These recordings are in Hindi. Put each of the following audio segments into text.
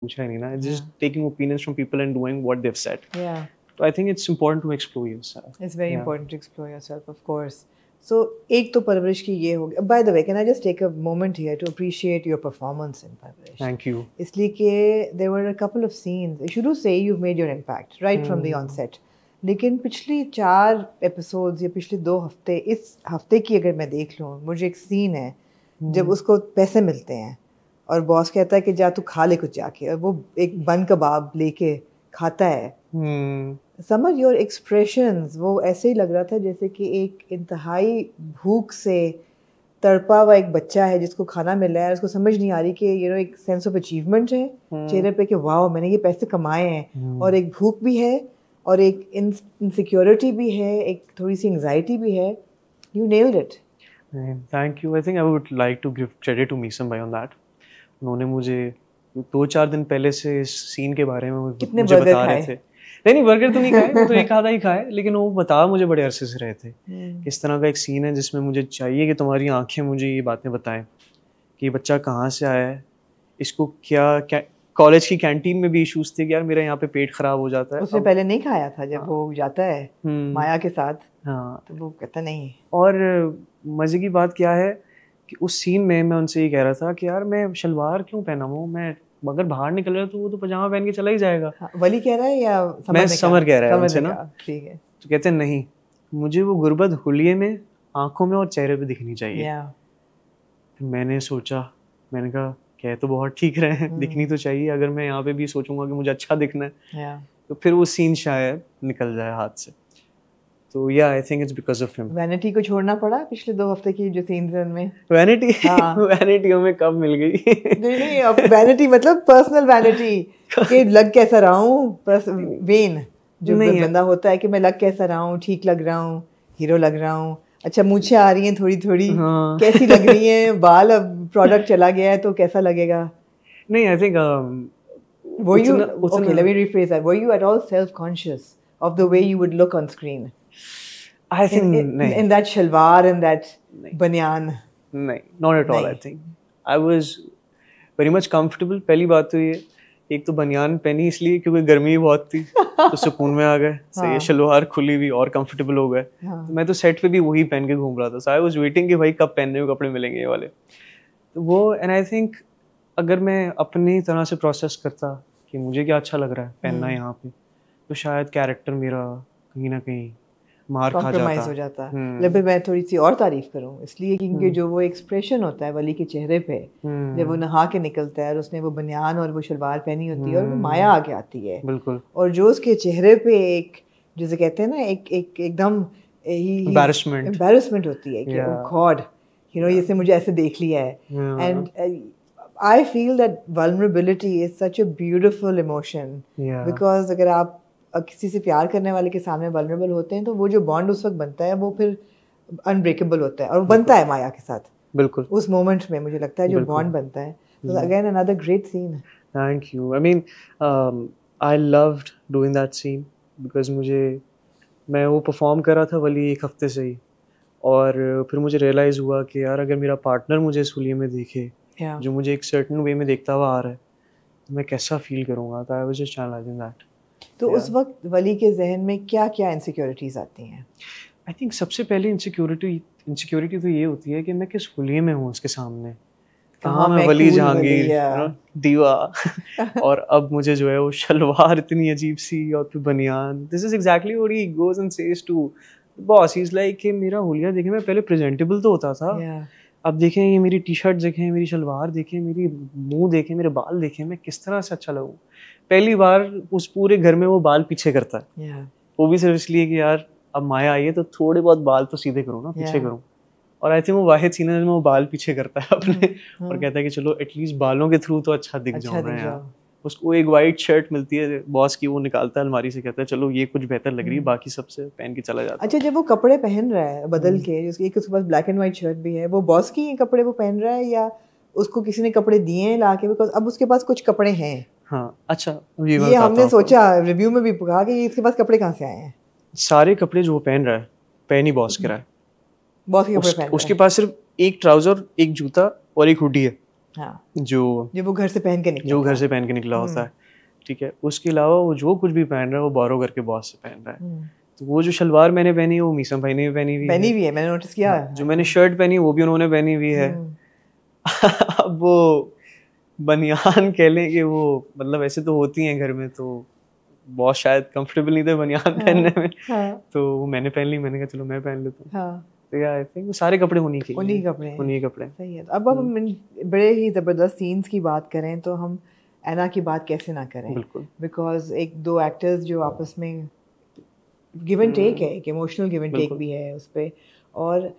पूछा ही नहीं ना, Yeah. just taking opinions from people and doing what they've said. Yeah. So I think it's important to explore yourself. It's very Yeah. important to explore yourself, of course. So, एक तो परवरिश की ये हो गया. By the way, can I just take a moment here to appreciate your performance in परवरिश? Thank you. इसलिए कि there were a couple of scenes. शुरू से ही you've made your impact right from the onset. लेकिन पिछली 4 episodes या पिछले 2 हफ्ते, इस हफ्ते की अगर मैं देख लूँ, मुझे एक सीन है जब उसको पैसे मिलते हैं और बॉस कहता है कि जा तू खा ले कुछ जाके, और वो एक बन कबाब लेके खाता है. समझ योर एक्सप्रेशंस, वो ऐसे ही लग रहा था जैसे कि एक इंतहाई भूख से तड़पा हुआ एक बच्चा है जिसको खाना मिल रहा है, उसको समझ नहीं आ रही कि एक सेंस ऑफ अचीवमेंट है चेहरे पे कि वाह मैंने ये पैसे कमाए हैं, और एक भूख भी है और एक इनसिक्योरिटी भी है, एक थोड़ी सी एंजाइटी भी है. You nailed it. Thank you. I think I would like to give credit to Meesam bhai on that. उन्होंने मुझे 2-4 दिन पहले से इस सीन के बारे में कितने मुझे बर्गर बता रहे खाए? थे. नहीं बर्गर तो नहीं खाए, वो तो एक आधा ही खाए, लेकिन वो बता मुझे बड़े अरसे से रहे थे कि इस तरह का एक सीन है जिसमें मुझे चाहिए कि तुम्हारी आंखें मुझे ये बातें बताएं कि ये बच्चा कहाँ से आया है, इसको क्या कॉलेज की कैंटीन में भी इश्यूज थे कि यार मेरा यहाँ पे पेट खराब हो जाता है. उसने पहले नहीं खाया था जब वो जाता है माया के साथ. हाँ, तो वो कहता नहीं. और मज़े की बात क्या है कि उस सीन में मैं उनसे ये कह रहा था कि यार मैं शलवार क्यों पहना हूँ, मैं अगर बाहर निकल रहा है तो वो तो पजामा पहन के चला ही जाएगा. हाँ, वली कह रहा है या मैं समर कह रहा है उनसे ना. ठीक है. तो कहते हैं नहीं, मुझे वो गुर्बत हुलिये में, आंखों में और चेहरे पे दिखनी चाहिए. फिर मैंने सोचा, मैंने कहा कह तो बहुत ठीक रहे हैं, दिखनी तो चाहिए. अगर मैं यहाँ पे भी सोचूंगा कि मुझे अच्छा दिखना है तो फिर वो सीन शायद निकल जाए हाथ से. तो या I think it's because of him. Vanity को छोड़ना पड़ा पिछले 2 हफ्ते की जो सीन्स हैं उनमें. वैनिटी? हाँ. वैनिटी हमें कब मिल गई? नहीं अब वैनिटी मतलब पर्सनल वैनिटी कि लग कैसा रहा हूँ, वेन जो बंदा होता है कि मैं लग कैसा रहा हूँ, ठीक लग रहा हूँ, हीरो लग रहा हूँ, अच्छा मूछें आ रही हैं थोड़ी थोड़ी, कैसी लग रही हैं, बाल अब प्रोडक्ट चला गया है तो कैसा लगेगा. नहीं I think were you okay, let me rephrase that, were you at all self conscious of the way you would look on screen? I think in that shalwar and that banyan. नहीं, not at all. I think I was very much comfortable. पहली बात तो ये, एक तो बनियान पहनी इसलिए क्योंकि गर्मी बहुत थी तो सुकून में आ गए. सही है, शलवार खुली हुई और कंफर्टेबल हो गए. तो मैं तो सेट पे भी वही पहन के घूम रहा था. So I was waiting कि भाई कब पहनने को कपड़े मिलेंगे ये वाले. तो वो and I think अगर मैं अपनी तरह से प्रोसेस करता कि मुझे क्या अच्छा लग रहा है पहनना यहाँ पे, तो शायद कैरेक्टर मेरा कहीं ना कहीं मार खा जाता. हो जाता. लेकिन मैं थोड़ी सी और तारीफ करूं इसलिए क्योंकि जो वो एक्सप्रेशन होता है वली के चेहरे पे जब वो नहा के निकलता है और उसने वो बनियान और वो शलवार पहनी होती है और वो माया आके आती है. बिल्कुल. और जो उसके चेहरे पे एक जिसे कहते हैं ना एक एकदम एम्बैरसमेंट होती है कि ओह गॉड इसने मुझे ऐसे देख लिया है. And I feel that vulnerability is such a beautiful emotion. Because अगर आप किसी से प्यार करने वाले के सामने vulnerable होते हैं तो वो जो बॉन्ड उस वक्त बनता है वो फिर unbreakable होता है, और बनता है माया के साथ. बिल्कुल. उस मोमेंट में मुझे लगता है जो बॉन्ड बनता है. So again another great scene. Thank you. I mean I loved doing that scene because मैं वो परफॉर्म कर रहा था वली एक हफ्ते से ही, और फिर मुझे रियलाइज़ हुआ कि यार अगर मेरा पार्टनर मुझे इस हुलिये में देखे जो मुझे एक सर्टेन वे में देखता हुआ आ रहा है तो मैं कैसा फील करूँगा. तो I was just analysing that. तो उस वक्त वली के जहन में क्या क्या इनसिक्योरिटीज आती हैं? आई थिंक सबसे पहले इनसिक्योरिटी तो ये होती है कि मैं किस हुलिये में हूँ उसके सामने. कहाँ मैं वली जहांगीर दीवा और अब मुझे जो है वो शलवार इतनी अजीब सी और फिर बनियान. This is exactly what he goes and says to boss. He is like कि मेरा हुलिया देखे, मैं पहले प्रेजेंटेबल तो होता था, अब देखें ये मेरी टी शर्ट देखें, मेरी शलवार देखें, मेरी मुंह देखें, मेरे बाल देखें, मैं किस तरह से अच्छा लगूं. पहली बार उस पूरे घर में वो बाल पीछे करता है. वो भी सिर्फ इसलिए कि यार अब माया आई है तो थोड़े बहुत बाल तो सीधे करूँ ना, पीछे करूँ. और आई थिंक वो वाहिद सीन है जिसमें वो बाल पीछे करता है अपने और कहता है कि चलो एटलीस्ट बालों के थ्रू तो अच्छा दिख जाऊँ मैं यार. उसको एक वाइट शर्ट मिलती है बॉस की, वो निकालता है अलमारी से, कहता है चलो ये कुछ बेहतर लग रही है, बाकी सबसे पहन के चला जाता है. अच्छा जब वो कपड़े पहन रहा है बदल के, एक उसके पास ब्लैक एंड व्हाइट शर्ट भी है, वो बॉस की कपड़े वो पहन रहा है या उसको किसी ने कपड़े दिए हैं लाके? बिकॉज अब उसके पास कुछ कपड़े हैं. हाँ अच्छा, ये हमने सोचा रिव्यू में भी कहा कि इसके पास कपड़े कहाँ से आए हैं. सारे कपड़े जो वो पहन रहा है पहन ही बॉस के रहा है. बॉस के कपड़े पहन उसके पास सिर्फ एक ट्राउजर, एक जूता और एक हुडी है. हाँ, जो वो घर से पहन के निकला जो घर से पहन के निकला होता है, ठीक है। उसके अलावा वो जो कुछ भी पहन रहा है वो बोरो करके बॉस से पहन रहा है। तो वो जो शलवार मैंने पहनी है वो मीसम भाई ने भी पहनी हुई है, मैंने नोटिस किया। जो मैंने शर्ट पहनी है वो भी उन्होंने पहनी हुई है। अब वो बनियान कह लें कि वो मतलब ऐसे तो होती हैं घर में, तो बहुत शायद कंफर्टेबल नहीं थे बनियान पहनने में, तो वो मैंने पहन ली, मैंने कहा चलो मैं पहन लेता हूँ। तो या आई थिंक वो सारे कपड़े उन्हीं के उन्हीं कपड़े सही है। अब हम बड़े ही ज़बरदस्त सीन्स की बात करें तो हम एना की बात कैसे ना करें, बिल्कुल, बिकॉज एक दो एक्टर्स जो आपस में गिव एंड टेक है, एक इमोशनल गिव एंड टेक भी है उस पर। और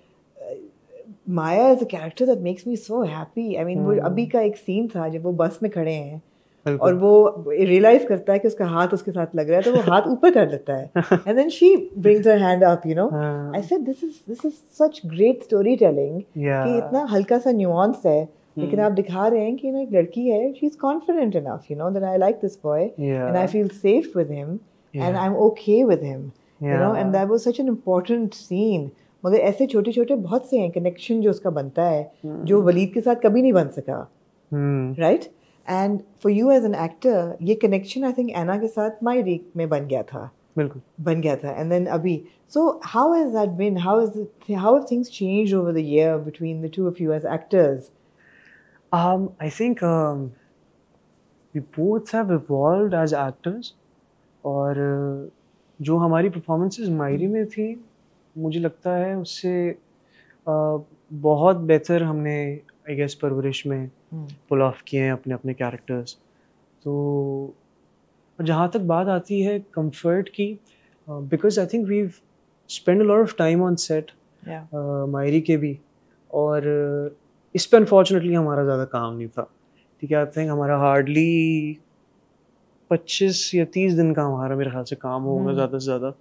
Maya is a character that makes me so happy. I mean वो अभी का एक सीन था जब वो बस में खड़े हैं और वो रियलाइज करता है कि उसका हाथ उसके साथ लग रहा है, तो वो हाथ ऊपर कर लेता है and then she brings her hand up, you know. I said this is such great story telling कि इतना हल्का सा न्यूआंस है, लेकिन आप दिखा रहे हैं कि एक लड़की है, she is confident enough, you know, that I like this boy and I feel safe with him and I am okay with him, you know, and that was such an important scene. मगर ऐसे छोटे छोटे बहुत से हैं कनेक्शन जो उसका बनता है, जो वलीद के साथ कभी नहीं बन सका, right? And for you as an actor ये कनेक्शन आई थिंक एना के साथ मायरी में बन गया था, बिल्कुल बन गया था, एंड देन अभी। So how has that been, how have things changed over the year between the two of you as actors? I think we both have evolved as actors, और जो हमारी परफॉर्मेंसेस मायरी में थी मुझे लगता है उससे बहुत बेहतर हमने आई गेस परवरिश में पुल ऑफ किए हैं अपने अपने कैरेक्टर्स। तो जहाँ तक बात आती है कंफर्ट की, because I think we spend a lot of time on set मायरी के भी, और इस पे अनफॉर्चुनेटली हमारा ज़्यादा काम नहीं था, ठीक है। आई थिंक हमारा हार्डली 25 या 30 दिन का हमारा मेरे ख्याल से काम होगा ज़्यादा से ज़्यादा।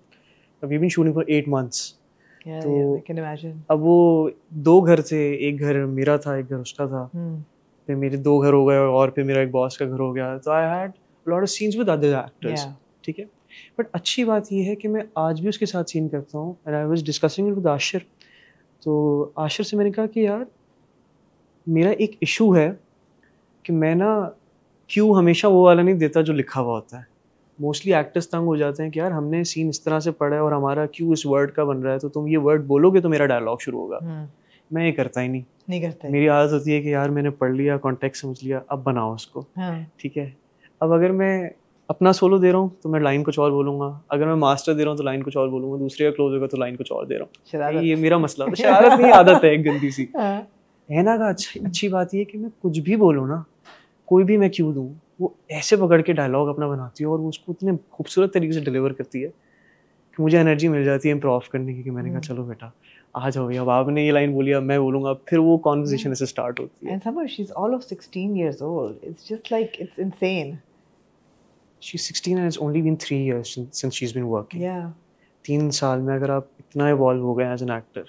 We been shooting for 8 months। तो I can imagine. अब वो 2 घर थे, एक घर मेरा था, एक घर उसका था, फिर मेरे 2 घर हो गए और फिर मेरा एक बॉस का घर हो गया। तो I had lot of scenes with other actors, ठीक है। बट अच्छी बात ये है कि मैं आज भी उसके साथ सीन करता हूँ, and I was discussing it with Ashir. तो आशिर से मैंने कहा कि यार मेरा एक इशू है कि मैं ना क्यों हमेशा वो वाला नहीं देता जो लिखा हुआ होता है। मोस्टली एक्टर्स तंग हो जाते हैं कि यार हमने सीन इस तरह से पढ़ा है और हमारा क्यों इस वर्ड का बन रहा है, तो तुम ये वर्ड बोलोगे तो मेरा डायलॉग शुरू होगा। मैं ये करता ही नहीं करता। मेरी आदत होती है कि यार मैंने पढ़ लिया, कॉन्टेक्स्ट समझ लिया, अब बनाओ उसको, ठीक है। अब अगर मैं अपना सोलो दे रहा हूँ तो मैं लाइन कुछ और बोलूँगा, अगर मैं मास्टर दे रहा हूँ तो लाइन कुछ और बोलूँगा, दूसरे का क्लोज होगा तो लाइन कुछ और दे रहा हूँ। ये मेरा मसला है, शरारत नहीं, आदत है एक गंदी सी। हैना का अच्छी बात ये है कि मैं कुछ भी बोलूँ ना, कोई भी मैं क्यों दूँ, वो ऐसे पकड़ के डायलॉग अपना बनाती है और वो उसको इतने खूबसूरत तरीके से डिलीवर करती है कि मुझे एनर्जी मिल जाती है इम्प्रूव करने की, कि मैंने कहा चलो बेटा आ जाओ, अब आपने ये लाइन बोली, अब मैं बोलूँगा, फिर वो कॉन्वर्सेशन ऐसे स्टार्ट होती है। And somehow she's all of 16 years old. It's just like, it's insane. She's 16 and it's only been 3 years since she's been working. Yeah. 3 साल में अगर आप इतना इवॉल्व हो गए एज एन एक्टर,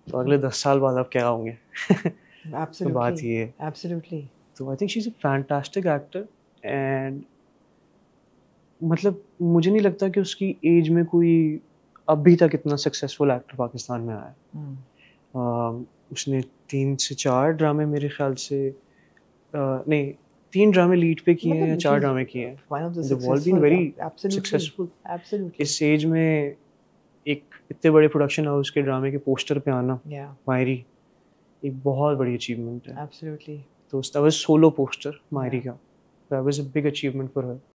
तो अगले 10 साल बाद आप क्या होंगे? Absolutely. तो बात ये है। Absolutely. तो I think she is a fantastic actor, and मतलब मुझे नहीं लगता कि उसकी एज में कोई अभी तक इतना सक्सेसफुल एक्टर पाकिस्तान में आया है। उसने 3 से 4 ड्रामे मेरे ख्याल से नहीं 3 ड्रामे लीड पे किए हैं या 4 ड्रामे किए हैं। They've all been very successful. इस एज में एक इतने बड़े प्रोडक्शन हाउस के ड्रामे के पोस्टर पे आना, मायरी, एक बहुत बड़ी अचीवमेंट है। Absolutely. तो that was solo poster मायरी का, that was a big achievement for her.